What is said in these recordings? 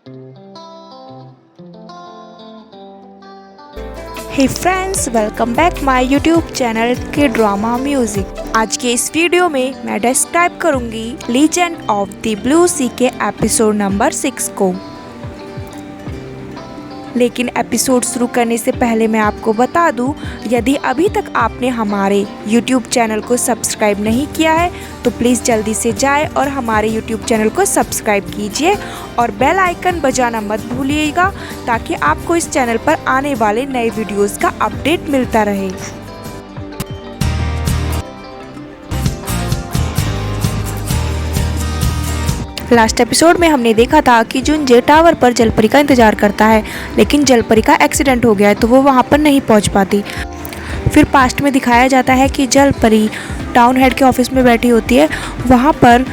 Hey friends, welcome back my YouTube channel के drama music. आज के इस वीडियो में मैं डिस्क्राइब करूंगी Legend of the Blue Sea के एपिसोड नंबर 6 को। लेकिन एपिसोड शुरू करने से पहले मैं आपको बता दूं, यदि अभी तक आपने हमारे यूट्यूब चैनल को सब्सक्राइब नहीं किया है तो प्लीज़ जल्दी से जाए और हमारे यूट्यूब चैनल को सब्सक्राइब कीजिए और बेल आइकन बजाना मत भूलिएगा, ताकि आपको इस चैनल पर आने वाले नए वीडियोस का अपडेट मिलता रहे। लास्ट एपिसोड में हमने देखा था कि जुंजे टावर पर जलपरी का इंतजार करता है, लेकिन जलपरी का एक्सीडेंट हो गया है तो वो वहाँ पर नहीं पहुँच पाती। फिर पास्ट में दिखाया जाता है कि जलपरी टाउन हेड के ऑफिस में बैठी होती है। वहाँ पर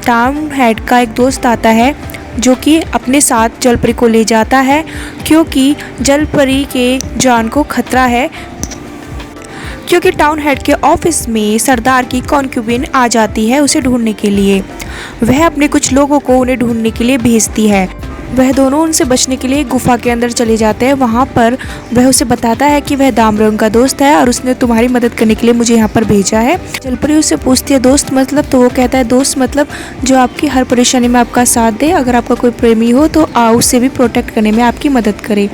टाउन हेड का एक दोस्त आता है जो कि अपने साथ जलपरी को ले जाता है, क्योंकि जलपरी के जान को खतरा है, क्योंकि टाउन हेड के ऑफिस में सरदार की कॉन्क्यूबिन आ जाती है उसे ढूंढने के लिए। वह अपने कुछ लोगों को उन्हें ढूंढने के लिए भेजती है। वह दोनों उनसे बचने के लिए गुफा के अंदर चले जाते हैं। वहाँ पर वह उसे बताता है कि वह दामरोंग का दोस्त है और उसने तुम्हारी मदद करने के लिए मुझे यहाँ पर भेजा है। जलपरी उससे पूछती है दोस्त मतलब, तो वो कहता है दोस्त मतलब जो आपकी हर परेशानी में आपका साथ दे, अगर आपका कोई प्रेमी हो तो उसे भी प्रोटेक्ट करने में आपकी मदद करे।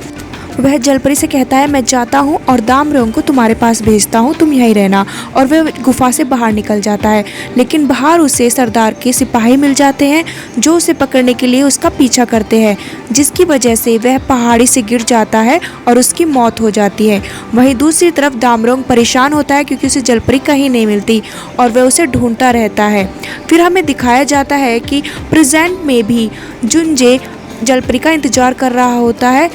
वह जलपरी से कहता है मैं जाता हूँ और दामरोंग को तुम्हारे पास भेजता हूँ, तुम यहीं रहना। और वह गुफा से बाहर निकल जाता है, लेकिन बाहर उसे सरदार के सिपाही मिल जाते हैं जो उसे पकड़ने के लिए उसका पीछा करते हैं, जिसकी वजह से वह पहाड़ी से गिर जाता है और उसकी मौत हो जाती है। वहीं दूसरी तरफ दामरोंग परेशान होता है क्योंकि उसे जलपरी कहीं नहीं मिलती और वह उसे ढूंढता रहता है। फिर हमें दिखाया जाता है कि प्रेजेंट में भी जुंजे जलपरी का इंतजार कर रहा होता है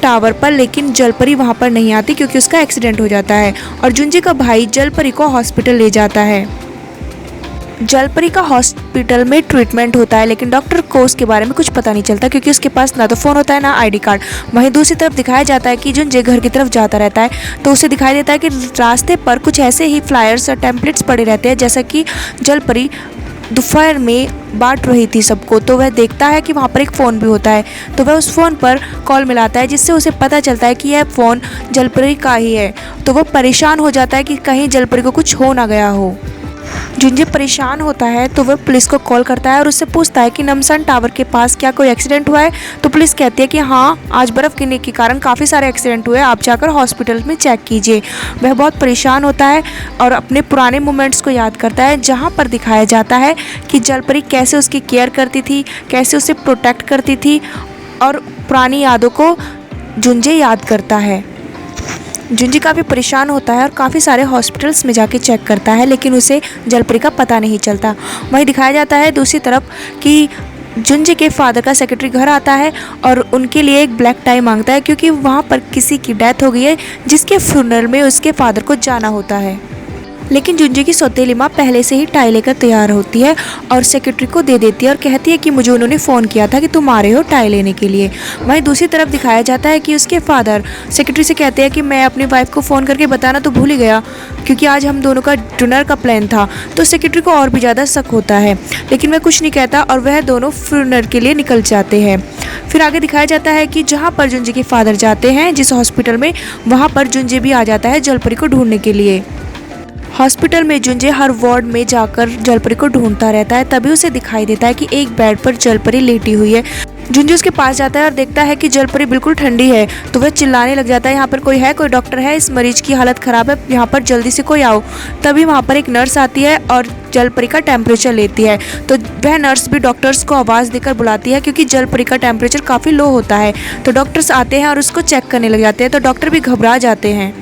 टावर पर, लेकिन जलपरी वहां पर नहीं आती क्योंकि उसका एक्सीडेंट हो जाता है और जुंजे का भाई जलपरी को हॉस्पिटल ले जाता है। जलपरी का हॉस्पिटल में ट्रीटमेंट होता है, लेकिन डॉक्टर को उसके बारे में कुछ पता नहीं चलता क्योंकि उसके पास ना तो फ़ोन होता है ना आईडी कार्ड। वहीं दूसरी तरफ दिखाया जाता है कि जुंजे घर की तरफ जाता रहता है तो उसे दिखाई देता है कि रास्ते पर कुछ ऐसे ही फ्लायर्स और टेम्पलेट्स पड़े रहते हैं जैसा कि जलपरी दोपहर में बांट रही थी सबको। तो वह देखता है कि वहाँ पर एक फ़ोन भी होता है, तो वह उस फ़ोन पर कॉल मिलाता है, जिससे उसे पता चलता है कि यह फ़ोन जलपरी का ही है। तो वह परेशान हो जाता है कि कहीं जलपरी को कुछ हो ना गया हो। जुंजे परेशान होता है तो वह पुलिस को कॉल करता है और उससे पूछता है कि नमसान टावर के पास क्या कोई एक्सीडेंट हुआ है। तो पुलिस कहती है कि हाँ, आज बर्फ़ गिरने के कारण काफ़ी सारे एक्सीडेंट हुए, आप जाकर हॉस्पिटल में चेक कीजिए। वह बहुत परेशान होता है और अपने पुराने मोमेंट्स को याद करता है, जहाँ पर दिखाया जाता है कि जलपरी कैसे उसकी केयर करती थी, कैसे उसे प्रोटेक्ट करती थी, और पुरानी यादों को जुंजे याद करता है। जुंजे काफ़ी परेशान होता है और काफ़ी सारे हॉस्पिटल्स में जाके चेक करता है, लेकिन उसे जलपरी का पता नहीं चलता। वहीं दिखाया जाता है दूसरी तरफ कि जुंजे के फादर का सेक्रेटरी घर आता है और उनके लिए एक ब्लैक टाई मांगता है, क्योंकि वहाँ पर किसी की डेथ हो गई है जिसके फ्यूनरल में उसके फादर को जाना होता है। लेकिन जुंजे की सौतेली माँ पहले से ही टाई लेकर तैयार होती है और सेक्रेटरी को दे देती है और कहती है कि मुझे उन्होंने फ़ोन किया था कि तुम आ रहे हो टाई लेने के लिए। वहीं दूसरी तरफ दिखाया जाता है कि उसके फादर सेक्रेटरी से कहते हैं कि मैं अपनी वाइफ को फ़ोन करके बताना तो भूल ही गया, क्योंकि आज हम दोनों का डिनर का प्लान था। तो सेक्रेटरी को और भी ज़्यादा शक होता है, लेकिन वह कुछ नहीं कहता और वह दोनों फ्यूनरल के लिए निकल जाते हैं। फिर आगे दिखाया जाता है कि जहाँ पर जुंजे के फादर जाते हैं जिस हॉस्पिटल में, वहाँ पर जुंजे भी आ जाता है जलपरी को ढूंढने के लिए। हॉस्पिटल में जुंजे हर वार्ड में जाकर जलपरी को ढूंढता रहता है। तभी उसे दिखाई देता है कि एक बेड पर जलपरी लेटी हुई है। जुंजे उसके पास जाता है और देखता है कि जलपरी बिल्कुल ठंडी है, तो वह चिल्लाने लग जाता है यहाँ पर कोई है, कोई डॉक्टर है, इस मरीज की हालत ख़राब है, यहाँ पर जल्दी से कोई आओ। तभी वहाँ पर एक नर्स आती है और जलपरी का टेम्परेचर लेती है। तो वह नर्स भी डॉक्टर्स को आवाज़ देकर बुलाती है, क्योंकि जलपरी का टेम्परेचर काफ़ी लो होता है। तो डॉक्टर्स आते हैं और उसको चेक करने लग जाते हैं। तो डॉक्टर भी घबरा जाते हैं,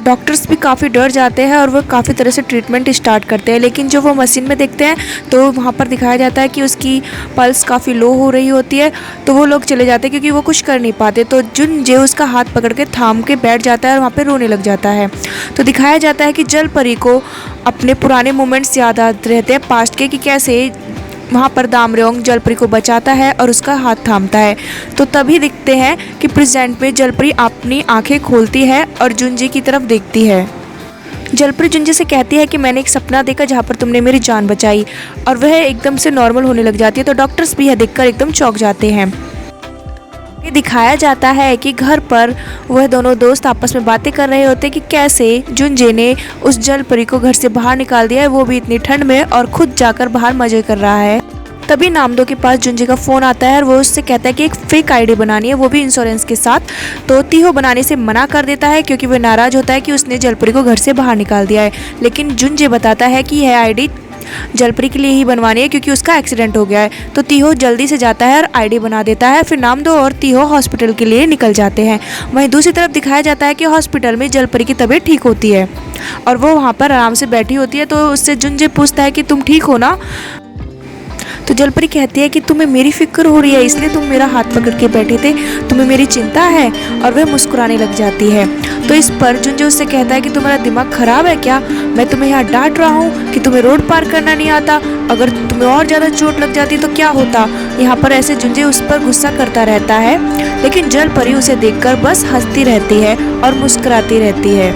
डॉक्टर्स भी काफ़ी डर जाते हैं और वो काफ़ी तरह से ट्रीटमेंट स्टार्ट करते हैं। लेकिन जो वो मशीन में देखते हैं तो वहाँ पर दिखाया जाता है कि उसकी पल्स काफ़ी लो हो रही होती है। तो वो लोग चले जाते हैं क्योंकि वो कुछ कर नहीं पाते। तो जुंजे उसका हाथ पकड़ के थाम के बैठ जाता है और वहाँ पर रोने लग जाता है। तो दिखाया जाता है कि जलपरी को अपने पुराने मोमेंट्स याद आते रहते हैं पास्ट के, कि कैसे वहाँ पर दामरोंग जलपरी को बचाता है और उसका हाथ थामता है। तो तभी दिखते हैं कि प्रेजेंट में जलपरी अपनी आंखें खोलती है और जुंजे की तरफ देखती है। जलपरी जुंजे से कहती है कि मैंने एक सपना देखा जहाँ पर तुमने मेरी जान बचाई, और वह एकदम से नॉर्मल होने लग जाती है। तो डॉक्टर्स भी यह देखकर एकदम चौंक जाते हैं। दिखाया जाता है कि घर पर वह दोनों दोस्त आपस में बातें कर रहे होते कि कैसे जुंजे ने उस जल परी को घर से बाहर निकाल दिया है, वो भी इतनी ठंड में, और खुद जाकर बाहर मजे कर रहा है। तभी नामदो के पास जुंजे का फ़ोन आता है और वो उससे कहता है कि एक फेक आईडी बनानी है, वो भी इंश्योरेंस के साथ। तो तीहो बनाने से मना कर देता है क्योंकि वह नाराज़ होता है कि उसने जलपरी को घर से बाहर निकाल दिया है। लेकिन जुंजे बताता है कि यह आईडी जलपरी के लिए ही बनवानी है क्योंकि उसका एक्सीडेंट हो गया है। तो तीहो जल्दी से जाता है और आईडी बना देता है। फिर नामदो और तीहो हॉस्पिटल के लिए निकल जाते हैं। वहीं दूसरी तरफ दिखाया जाता है कि हॉस्पिटल में जलपरी की तबीयत ठीक होती है और वो वहाँ पर आराम से बैठी होती है। तो उससे जुंजे पूछता है कि तुम ठीक हो ना। तो जलपरी कहती है कि तुम्हें मेरी फिक्र हो रही है, इसलिए तुम मेरा हाथ पकड़ के बैठे थे, तुम्हें मेरी चिंता है। और वह मुस्कुराने लग जाती है। तो इस पर जुंजे उससे कहता है कि तुम्हारा दिमाग खराब है क्या? मैं तुम्हें यहाँ डांट रहा हूँ कि तुम्हें रोड पार करना नहीं आता, अगर तुम्हें और ज़्यादा चोट लग जाती तो क्या होता। यहाँ पर ऐसे जुंजे उस पर गुस्सा करता रहता है, लेकिन जलपरी उसे देखकर बस हंसती रहती है और मुस्कुराती रहती है।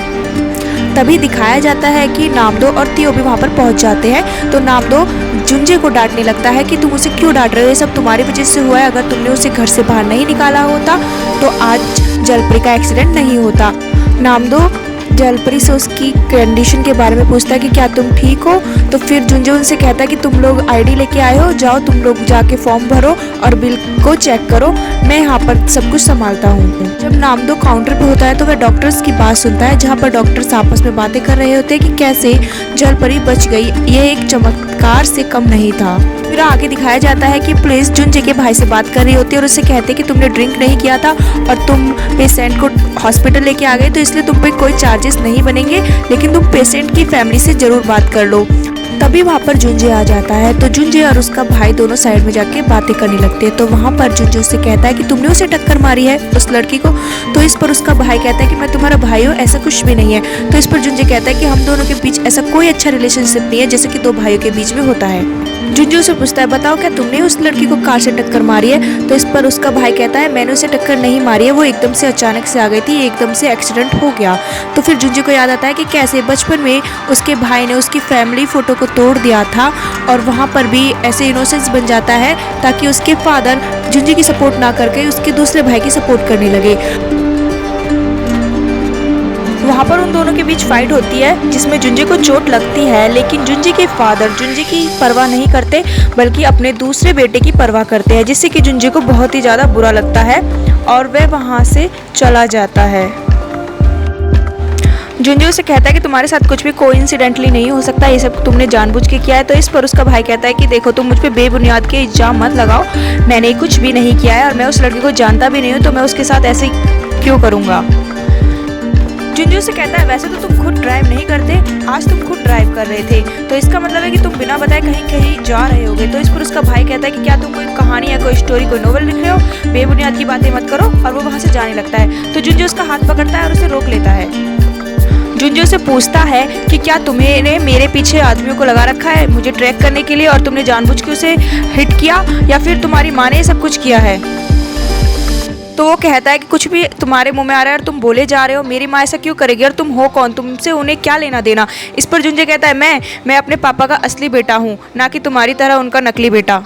तभी दिखाया जाता है कि नामदो और तीहो भी वहाँ पर पहुँच जाते हैं। तो नामदो जुंजे को डांटने लगता है कि तुम उसे क्यों डांट रहे हो, ये सब तुम्हारी वजह से हुआ है, अगर तुमने उसे घर से बाहर नहीं निकाला होता तो आज जलपरी का एक्सीडेंट नहीं होता। नामदो जलपरी से उसकी कंडीशन के बारे में पूछता है कि क्या तुम ठीक हो। तो फिर जुंजे उनसे कहता है कि तुम लोग आईडी लेके आए हो, जाओ तुम लोग जाके फॉर्म भरो और बिल को चेक करो, मैं यहाँ पर सब कुछ संभालता हूँ। जब नामदो काउंटर पे होता है तो वह डॉक्टर्स की बात सुनता है, जहाँ पर डॉक्टर्स आपस में बातें कर रहे होते हैं कि कैसे जलपरी बच गई, ये एक चमत्कार से कम नहीं था। फिर आगे दिखाया जाता है कि पुलिस जुंजे के भाई से बात कर रही होती है और उससे कहते हैं कि तुमने ड्रिंक नहीं किया था और तुम पेशेंट को हॉस्पिटल लेके आ गए, तो इसलिए तुम पे कोई चार्जेस नहीं बनेंगे, लेकिन तुम पेशेंट की फैमिली से ज़रूर बात कर लो। तभी वहाँ पर जुंजे आ जाता है। तो जुंजे और उसका भाई दोनों साइड में जाके बातें करने लगते हैं। तो वहाँ पर जुंजे उससे कहता है कि तुमने उसे टक्कर मारी है, उस लड़की को। तो इस पर उसका भाई कहता है कि मैं तुम्हारा भाई हूँ, ऐसा कुछ भी नहीं है। तो इस पर जुंजे कहता है कि हम दोनों के बीच ऐसा कोई अच्छा रिलेशनशिप नहीं है जैसे कि दो भाइयों के बीच में होता है। जुंजे उसे पूछता है, बताओ क्या तुमने उस लड़की को कार से टक्कर मारी है। तो इस पर उसका भाई कहता है, मैंने उसे टक्कर नहीं मारी है, वो एकदम से अचानक से आ गई थी, एकदम से एक्सीडेंट हो गया। तो फिर जुंजे को याद आता है कि कैसे बचपन में उसके भाई ने उसकी फैमिली फ़ोटो को तोड़ दिया था और वहाँ पर भी ऐसे इनोसेंस बन जाता है ताकि उसके फादर जुंजे की सपोर्ट ना करके उसके दूसरे भाई की सपोर्ट करने लगे। वहाँ पर उन दोनों के बीच फाइट होती है जिसमें जुंजे को चोट लगती है, लेकिन जुंजे के फादर जुंजे की परवाह नहीं करते बल्कि अपने दूसरे बेटे की परवाह करते हैं, जिससे कि जुंजे को बहुत ही ज़्यादा बुरा लगता है और वह वहाँ से चला जाता है। जुंजे उसे कहता है कि तुम्हारे साथ कुछ भी कोइंसिडेंटली नहीं हो सकता, ये सब तुमने जानबूझ के किया है। तो इस पर उसका भाई कहता है कि देखो तुम मुझ पे बेबुनियाद के इल्जाम मत लगाओ, मैंने कुछ भी नहीं किया है और मैं उस लड़की को जानता भी नहीं हूँ, तो मैं उसके साथ ऐसे क्यों करूँगा। जुंजे से कहता है, वैसे तो तुम खुद ड्राइव नहीं करते, आज तुम खुद ड्राइव कर रहे थे, तो इसका मतलब है कि तुम बिना बताए कहीं कहीं जा रहे होगे। तो इस पर उसका भाई कहता है कि क्या तुम कोई कहानी या कोई स्टोरी, कोई नोवेल लिख रहे हो, बेबुनियाद की बातें मत करो। और वो वहाँ से जाने लगता है। तो जुंजे उसका हाथ पकड़ता है और उसे रोक लेता है। जुंजे से पूछता है कि क्या तुम्हें मेरे पीछे आदमियों को लगा रखा है मुझे ट्रैक करने के लिए और तुमने जानबूझ के उसे हिट किया, या फिर तुम्हारी माँ ने सब कुछ किया है। तो वो कहता है कि कुछ भी तुम्हारे मुंह में आ रहा है और तुम बोले जा रहे हो, मेरी माँ ऐसा क्यों करेगी और तुम हो कौन, तुमसे उन्हें क्या लेना देना। इस पर जुंजे कहता है, मैं अपने पापा का असली बेटा हूँ, ना कि तुम्हारी तरह उनका नकली बेटा।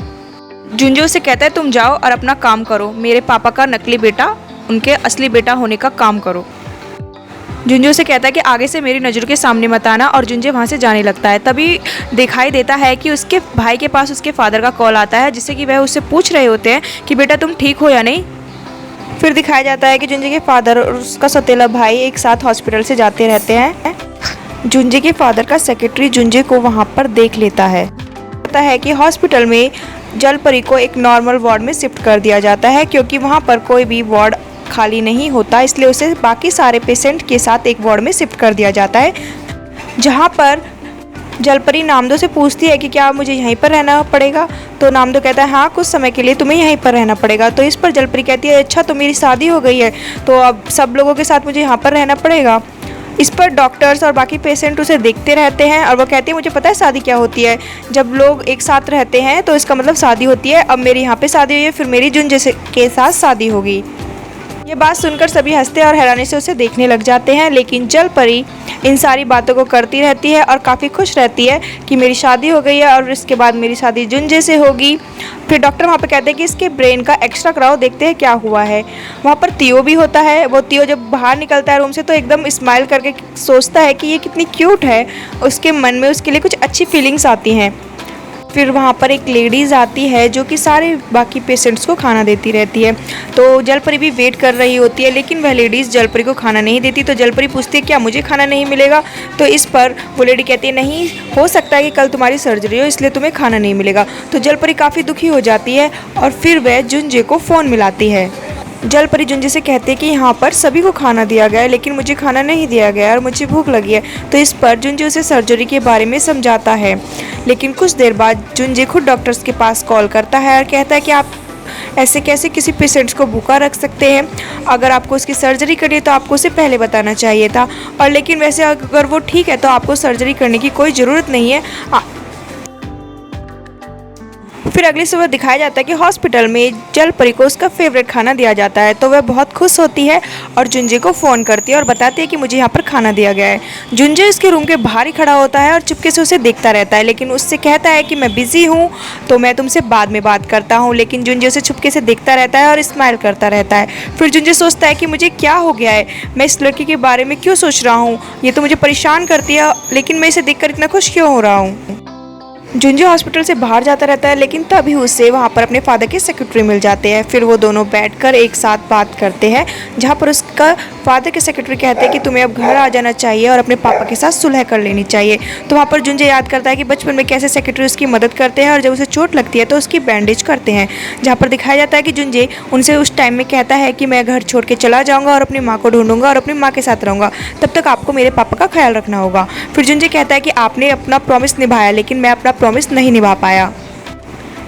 जुंजे उससे कहता है, तुम जाओ और अपना काम करो, मेरे पापा का नकली बेटा उनके असली बेटा होने का काम करो। जुंजे से कहता है कि आगे से मेरी नज़रों के सामने मत आना, और जुंजे वहाँ से जाने लगता है। तभी दिखाई देता है कि उसके भाई के पास उसके फादर का कॉल आता है, जिससे कि वह उससे पूछ रहे होते हैं कि बेटा तुम ठीक हो या नहीं। फिर दिखाया जाता है कि जुंजे के फादर और उसका सौतेला भाई एक साथ हॉस्पिटल से जाते रहते हैं। जुंजे के फादर का सेक्रेटरी जुंजे को वहाँ पर देख लेता है। पता है कि हॉस्पिटल में जलपरी को एक नॉर्मल वार्ड में शिफ्ट कर दिया जाता है, क्योंकि वहाँ पर कोई भी वार्ड खाली नहीं होता, इसलिए उसे बाकी सारे पेशेंट के साथ एक वार्ड में शिफ्ट कर दिया जाता है। जहाँ पर जलपरी नामदो से पूछती है कि क्या मुझे यहीं पर रहना पड़ेगा। तो नामदो कहता है, हाँ कुछ समय के लिए तुम्हें यहीं पर रहना पड़ेगा। तो इस पर जलपरी कहती है, अच्छा तो मेरी शादी हो गई है, तो अब सब लोगों के साथ मुझे यहाँ पर रहना पड़ेगा। इस पर डॉक्टर्स और बाकी पेशेंट उसे देखते रहते हैं और वो कहती है, मुझे पता है शादी क्या होती है, जब लोग एक साथ रहते हैं तो इसका मतलब शादी होती है। अब मेरी यहाँ पे शादी हुई है, फिर मेरी जुंजे के साथ शादी होगी। ये बात सुनकर सभी हंसते और हैरानी से उसे देखने लग जाते हैं, लेकिन जल परी इन सारी बातों को करती रहती है और काफ़ी खुश रहती है कि मेरी शादी हो गई है और इसके बाद मेरी शादी जुंजे से होगी। फिर डॉक्टर वहाँ पे कहते हैं कि इसके ब्रेन का एक्सरा कराओ, देखते हैं क्या हुआ है। वहाँ पर तियो भी होता है। वो तियो जब बाहर निकलता है रूम से तो एकदम स्माइल करके सोचता है कि ये कितनी क्यूट है। उसके मन में उसके लिए कुछ अच्छी फीलिंग्स आती हैं। फिर वहाँ पर एक लेडीज़ आती है जो कि सारे बाकी पेशेंट्स को खाना देती रहती है। तो जलपरी भी वेट कर रही होती है, लेकिन वह लेडीज़ जलपरी को खाना नहीं देती। तो जलपरी पूछती है क्या मुझे खाना नहीं मिलेगा। तो इस पर वो लेडी कहती है नहीं, हो सकता है कि कल तुम्हारी सर्जरी हो इसलिए तुम्हें खाना नहीं मिलेगा। तो जलपरी काफ़ी दुखी हो जाती है और फिर वह जुंजे को फ़ोन मिलाती है। जलपरी जुंजे से कहते हैं कि यहाँ पर सभी को खाना दिया गया है लेकिन मुझे खाना नहीं दिया गया और मुझे भूख लगी है। तो इस पर जुंजे उसे सर्जरी के बारे में समझाता है, लेकिन कुछ देर बाद जुंजे खुद डॉक्टर्स के पास कॉल करता है और कहता है कि आप ऐसे कैसे किसी पेशेंट्स को भूखा रख सकते हैं। अगर आपको उसकी सर्जरी करनी है तो आपको उसे पहले बताना चाहिए था, और लेकिन वैसे अगर वो ठीक है तो आपको सर्जरी करने की कोई ज़रूरत नहीं है। फिर अगली सुबह दिखाया जाता है कि हॉस्पिटल में जलपरी को उसका फेवरेट खाना दिया जाता है। तो वह बहुत खुश होती है और जुंजे को फ़ोन करती है और बताती है कि मुझे यहाँ पर खाना दिया गया है। जुंजे उसके रूम के बाहर ही खड़ा होता है और चुपके से उसे देखता रहता है, लेकिन उससे कहता है कि मैं बिज़ी हूँ तो मैं तुमसे बाद में बात करता हूँ। लेकिन जुंजे उसे चुपके से देखता रहता है और स्माइल करता रहता है। फिर जुंजे सोचता है कि मुझे क्या हो गया है, मैं इस लड़की के बारे में क्यों सोच रहा हूँ, ये तो मुझे परेशान करती है, लेकिन मैं इसे देखकर इतना खुश क्यों हो रहा हूँ। जुंजे हॉस्पिटल से बाहर जाता रहता है, लेकिन तभी उसे वहाँ पर अपने फादर के सेक्रेटरी मिल जाते हैं। फिर वो दोनों बैठकर एक साथ बात करते हैं, जहाँ पर उसका फादर के सेक्रेटरी कहते हैं कि तुम्हें अब घर आ जाना चाहिए और अपने पापा के साथ सुलह कर लेनी चाहिए। तो वहाँ पर जुंजे याद करता है कि बचपन में कैसे सेक्रेटरी उसकी मदद करते हैं और जब उसे चोट लगती है तो उसकी बैंडेज करते हैं। जहाँ पर दिखाया जाता है कि जुंजे उनसे उस टाइम में कहता है कि मैं घर छोड़ के चला जाऊँगा और अपनी माँ को ढूंढूंगा और अपनी माँ के साथ रहूँगा, तब तक आपको मेरे पापा का ख्याल रखना होगा। फिर जुंजे कहता है कि आपने अपना प्रॉमिस निभाया, लेकिन मैं अपना प्रॉमिस नहीं निभा पाया।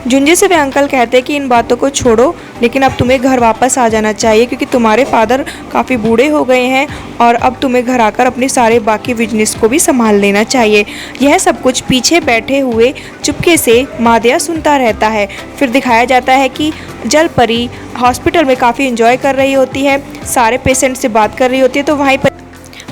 जुंजे से वे अंकल कहते हैं कि इन बातों को छोड़ो, लेकिन अब तुम्हें घर वापस आ जाना चाहिए क्योंकि तुम्हारे फादर काफ़ी बूढ़े हो गए हैं और अब तुम्हें घर आकर अपने सारे बाकी बिजनेस को भी संभाल लेना चाहिए। यह सब कुछ पीछे बैठे हुए चुपके से मादया सुनता रहता है। फिर दिखाया जाता है कि जलपरी हॉस्पिटल में काफ़ी एंजॉय कर रही होती है, सारे पेशेंट से बात कर रही होती है। तो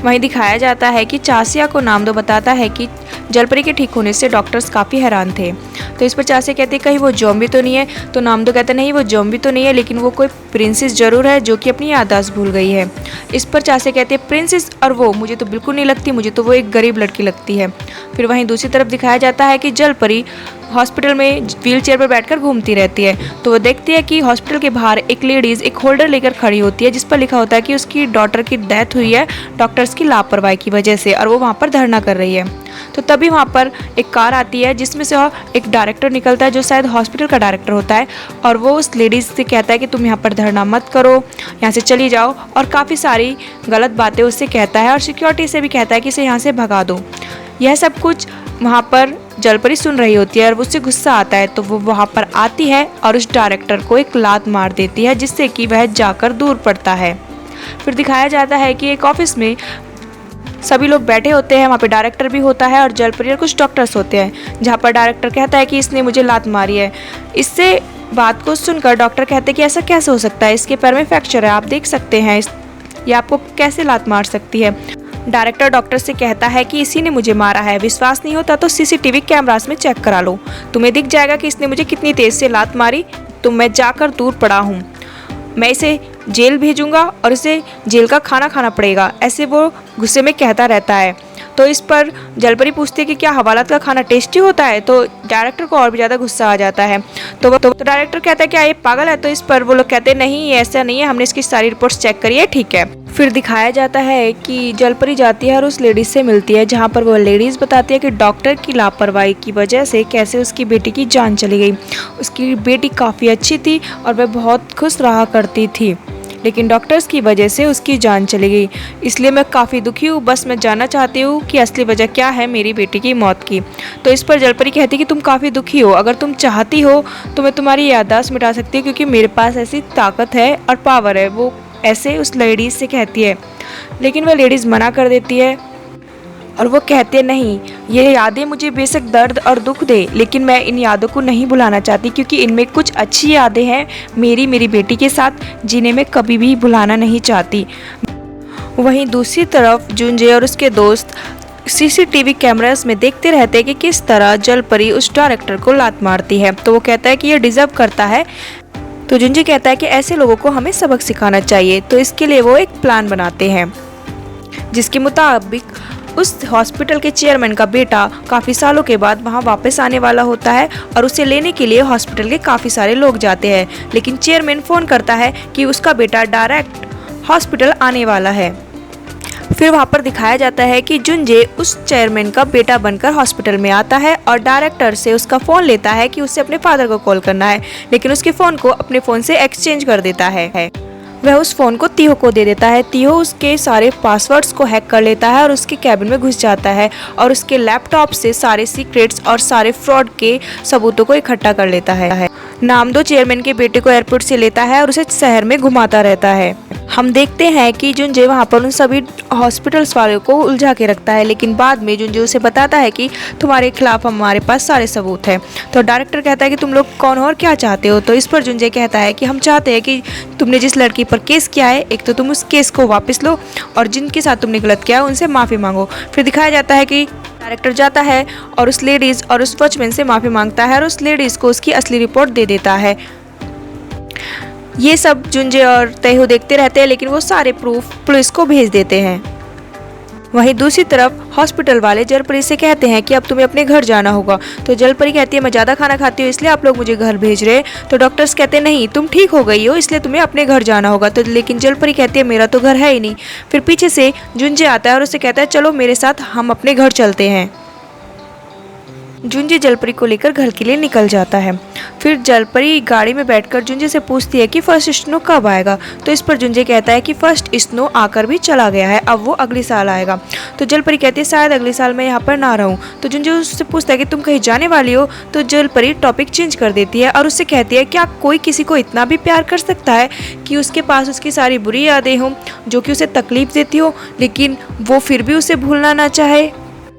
वहीं दिखाया जाता है कि चासिया को नामदो बताता है कि जलपरी के ठीक होने से डॉक्टर्स काफ़ी हैरान थे। तो इस पर चासिया कहते हैं कहीं वो ज़ॉम्बी तो नहीं है। तो नामदो कहता नहीं वो ज़ॉम्बी तो नहीं है, लेकिन वो कोई प्रिंसेस ज़रूर है जो कि अपनी याददाश्त भूल गई है। इस पर चासिया कहते हैं प्रिंसेस और वो मुझे तो बिल्कुल नहीं लगती, मुझे तो वो एक गरीब लड़की लगती है। फिर वहीं दूसरी तरफ दिखाया जाता है कि जलपरी हॉस्पिटल में व्हील चेयर पर बैठकर घूमती रहती है। तो वो देखती है कि हॉस्पिटल के बाहर एक लेडीज़ एक होल्डर लेकर खड़ी होती है जिस पर लिखा होता है कि उसकी डॉटर की डेथ हुई है डॉक्टर्स की लापरवाही की वजह से, और वो वहाँ पर धरना कर रही है। तो तभी वहाँ पर एक कार आती है जिसमें से एक डायरेक्टर निकलता है जो शायद हॉस्पिटल का डायरेक्टर होता है, और वो उस लेडीज़ से कहता है कि तुम यहाँ पर धरना मत करो, यहाँ से चली जाओ, और काफ़ी सारी गलत बातें उससे कहता है और सिक्योरिटी से भी कहता है कि इसे यहाँ से भगा दो। यह सब कुछ वहाँ पर जलपरी सुन रही होती है और उससे गुस्सा आता है। तो वो वहाँ पर आती है और उस डायरेक्टर को एक लात मार देती है जिससे कि वह जाकर दूर पड़ता है। फिर दिखाया जाता है कि एक ऑफिस में सभी लोग बैठे होते हैं, वहाँ पे डायरेक्टर भी होता है और जलपरी और कुछ डॉक्टर्स होते हैं, जहाँ पर डायरेक्टर कहता है कि इसने मुझे लात मारी है। इससे बात को सुनकर डॉक्टर कहते हैं कि ऐसा कैसे हो सकता है, इसके पैर में फ्रैक्चर है, आप देख सकते हैं, ये आपको कैसे लात मार सकती है। डायरेक्टर डॉक्टर से कहता है कि इसी ने मुझे मारा है, विश्वास नहीं होता तो सीसीटीवी कैमरास में चेक करा लो, तुम्हें दिख जाएगा कि इसने मुझे कितनी तेज़ से लात मारी। तो मैं जाकर दूर पड़ा हूँ, मैं इसे जेल भेजूंगा और इसे जेल का खाना खाना पड़ेगा, ऐसे वो गुस्से में कहता रहता है। तो इस पर जलपरी पूछती है कि क्या हवालात का खाना टेस्टी होता है। तो डायरेक्टर को और भी ज़्यादा गुस्सा आ जाता है। तो डायरेक्टर कहता है क्या ये पागल है। तो इस पर वो लोग कहते हैं नहीं ये ऐसा नहीं है, हमने इसकी सारी रिपोर्ट्स चेक करी है, ठीक है। फिर दिखाया जाता है कि जलपरी जाती है और उस लेडीज़ से मिलती है, जहाँ पर वो लेडीज़ बताती है कि डॉक्टर की लापरवाही की वजह से कैसे उसकी बेटी की जान चली गई। उसकी बेटी काफ़ी अच्छी थी और वह बहुत खुश रहा करती थी, लेकिन डॉक्टर्स की वजह से उसकी जान चली गई। इसलिए मैं काफ़ी दुखी हूँ, बस मैं जानना चाहती हूँ कि असली वजह क्या है मेरी बेटी की मौत की। तो इस पर जलपरी कहती है कि तुम काफ़ी दुखी हो, अगर तुम चाहती हो तो मैं तुम्हारी याददाश्त मिटा सकती हूँ क्योंकि मेरे पास ऐसी ताकत है और पावर है। वो ऐसे उस लेडीज़ से कहती है, लेकिन वह लेडीज़ मना कर देती है और वो कहते नहीं, ये यादें मुझे बेशक दर्द और दुख दे, लेकिन मैं इन यादों को नहीं भुलाना चाहती क्योंकि इनमें कुछ अच्छी यादें हैं मेरी बेटी के साथ, जिन्हें मैं कभी भी भुलाना नहीं चाहती। वहीं दूसरी तरफ जुंजे और उसके दोस्त सीसीटीवी कैमरास में देखते रहते हैं कि किस तरह जलपरी उस डायरेक्टर को लात मारती है। तो वो कहता है कि ये डिजर्व करता है। तो जुंजे कहता है कि ऐसे लोगों को हमें सबक सिखाना चाहिए। तो इसके लिए वो एक प्लान बनाते हैं जिसके मुताबिक उस हॉस्पिटल के चेयरमैन का बेटा काफ़ी सालों के बाद वहां वापस आने वाला होता है और उसे लेने के लिए हॉस्पिटल के काफ़ी सारे लोग जाते हैं, लेकिन चेयरमैन फ़ोन करता है कि उसका बेटा डायरेक्ट हॉस्पिटल आने वाला है। फिर वहाँ पर दिखाया जाता है कि जुंजे उस चेयरमैन का बेटा बनकर हॉस्पिटल में आता है और डायरेक्टर से उसका फ़ोन लेता है कि उसे अपने फादर को कॉल करना है, लेकिन उसके फ़ोन को अपने फ़ोन से एक्सचेंज कर देता है। वह उस फ़ोन को तीहो को दे देता है। तीहो उसके सारे पासवर्ड्स को हैक कर लेता है और उसके कैबिन में घुस जाता है और उसके लैपटॉप से सारे सीक्रेट्स और सारे फ्रॉड के सबूतों को इकट्ठा कर लेता है। नामदो चेयरमैन के बेटे को एयरपोर्ट से लेता है और उसे शहर में घुमाता रहता है। हम देखते हैं कि जुंजे वहाँ पर उन सभी हॉस्पिटल्स वालों को उलझा के रखता है, लेकिन बाद में जुंजे उसे बताता है कि तुम्हारे खिलाफ हमारे पास सारे सबूत हैं। तो डायरेक्टर कहता है कि तुम लोग कौन हो और क्या चाहते हो। तो इस पर जुंजे कहता है कि हम चाहते हैं कि तुमने जिस लड़की पर केस किया है, एक तो तुम उस केस को वापस लो और जिनके साथ तुमने गलत किया है उनसे माफ़ी मांगो। फिर दिखाया जाता है कि डायरेक्टर जाता है और उस लेडीज़ और उस वॉचमैन से माफ़ी मांगता है और उस लेडीज़ को उसकी असली रिपोर्ट दे देता है। ये सब जुंजे और तैहू देखते रहते हैं, लेकिन वो सारे प्रूफ पुलिस को भेज देते हैं। वहीं दूसरी तरफ हॉस्पिटल वाले जलपरी से कहते हैं कि अब तुम्हें अपने घर जाना होगा। तो जलपरी कहती है मैं ज़्यादा खाना खाती हूँ इसलिए आप लोग मुझे घर भेज रहे हैं। तो डॉक्टर्स कहते हैं नहीं, तुम ठीक हो गई हो इसलिए तुम्हें अपने घर जाना होगा। तो लेकिन जलपरी कहती है मेरा तो घर है ही नहीं। फिर पीछे से जुंजे आता है और उससे कहता है चलो मेरे साथ हम अपने घर चलते हैं। जुंजे जलपरी को लेकर घर के लिए निकल जाता है। फिर जलपरी गाड़ी में बैठकर जुंजे से पूछती है कि फर्स्ट स्नो कब आएगा। तो इस पर जुंजे कहता है कि फर्स्ट स्नो आकर भी चला गया है, अब वो अगले साल आएगा। तो जलपरी कहती है शायद अगले साल मैं यहाँ पर ना रहूँ। तो जुंजे उससे पूछता है कि तुम कहीं जाने वाली हो। तो जलपरी टॉपिक चेंज कर देती है और उससे कहती है क्या कोई किसी को इतना भी प्यार कर सकता है कि उसके पास उसकी सारी बुरी यादें हों जो कि उसे तकलीफ देती हो, लेकिन वो फिर भी उसे भूलना ना चाहे।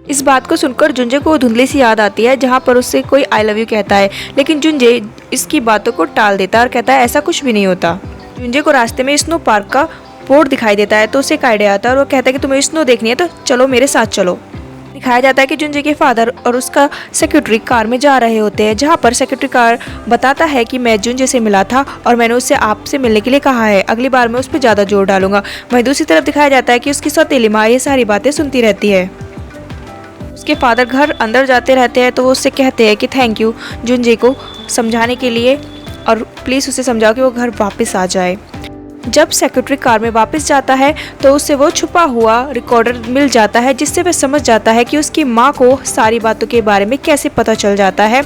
इस बात को सुनकर जुंजे को धुंधली सी याद आती है जहाँ पर उससे कोई आई लव यू कहता है, लेकिन जुंजे इसकी बातों को टाल देता है और कहता है ऐसा कुछ भी नहीं होता। जुंजे को रास्ते में स्नो पार्क का बोर्ड दिखाई देता है तो उसे एक आइडिया आता है और वो कहता है कि तुम्हें स्नो देखनी है तो चलो मेरे साथ चलो। दिखाया जाता है कि जुंजे के फादर और उसका सेक्रेटरी कार में जा रहे होते हैं, जहाँ पर सेक्रेटरी कार बताता है कि मैं जुंजे से मिला था और मैंने उससे आपसे मिलने के लिए कहा है, अगली बार मैं उस पर ज़्यादा जोर डालूंगा। वहीं दूसरी तरफ दिखाया जाता है कि उसकी सौतेली माँ ये सारी बातें सुनती रहती है। उसके फादर घर अंदर जाते रहते हैं तो वो उससे कहते हैं कि थैंक यू जुंजे को समझाने के लिए और प्लीज़ उसे समझाओ कि वो घर वापस आ जाए। जब सेक्रेटरी कार में वापस जाता है तो उसे वो छुपा हुआ रिकॉर्डर मिल जाता है जिससे वह समझ जाता है कि उसकी माँ को सारी बातों के बारे में कैसे पता चल जाता है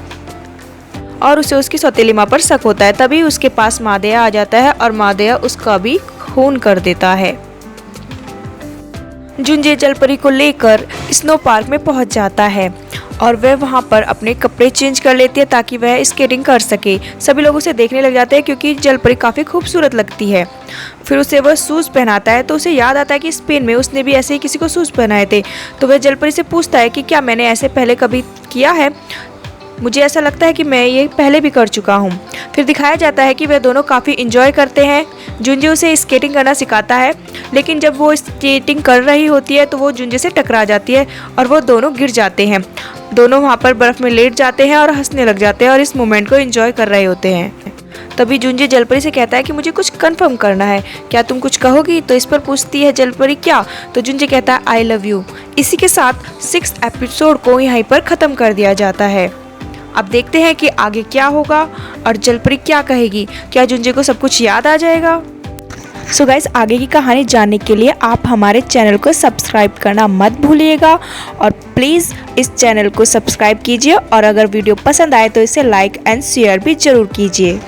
और उसे उसकी सौतेली माँ पर शक होता है। तभी उसके पास मादया आ जाता है और मादया उसका भी खून कर देता है। जुंजे जलपरी को लेकर स्नो पार्क में पहुंच जाता है और वह वहां पर अपने कपड़े चेंज कर लेती है ताकि वह स्केटिंग कर सके। सभी लोग उसे देखने लग जाते हैं क्योंकि जलपरी काफ़ी खूबसूरत लगती है। फिर उसे वह शूज़ पहनाता है तो उसे याद आता है कि स्पेन में उसने भी ऐसे ही किसी को शूज़ पहनाए थे। तो वह जलपरी से पूछता है कि क्या मैंने ऐसे पहले कभी किया है, मुझे ऐसा लगता है कि मैं ये पहले भी कर चुका हूँ। फिर दिखाया जाता है कि वे दोनों काफ़ी इंजॉय करते हैं। जुंजे उसे स्केटिंग करना सिखाता है, लेकिन जब वो स्केटिंग कर रही होती है तो वो जुंजे से टकरा जाती है और वो दोनों गिर जाते हैं। दोनों वहाँ पर बर्फ़ में लेट जाते हैं और हंसने लग जाते हैं और इस मोमेंट को एंजॉय कर रहे होते हैं। तभी जुंजे जलपरी से कहता है कि मुझे कुछ कंफर्म करना है, क्या तुम कुछ कहोगी। तो इस पर पूछती है जलपरी क्या। तो जुंजे कहता है आई लव यू। इसी के साथ 6th एपिसोड को यहीं पर ख़त्म कर दिया जाता है। अब देखते हैं कि आगे क्या होगा और जलपरी क्या कहेगी, क्या जुंजे को सब कुछ याद आ जाएगा। सो गाइस, आगे की कहानी जानने के लिए आप हमारे चैनल को सब्सक्राइब करना मत भूलिएगा और प्लीज़ इस चैनल को सब्सक्राइब कीजिए और अगर वीडियो पसंद आए तो इसे लाइक एंड शेयर भी ज़रूर कीजिए।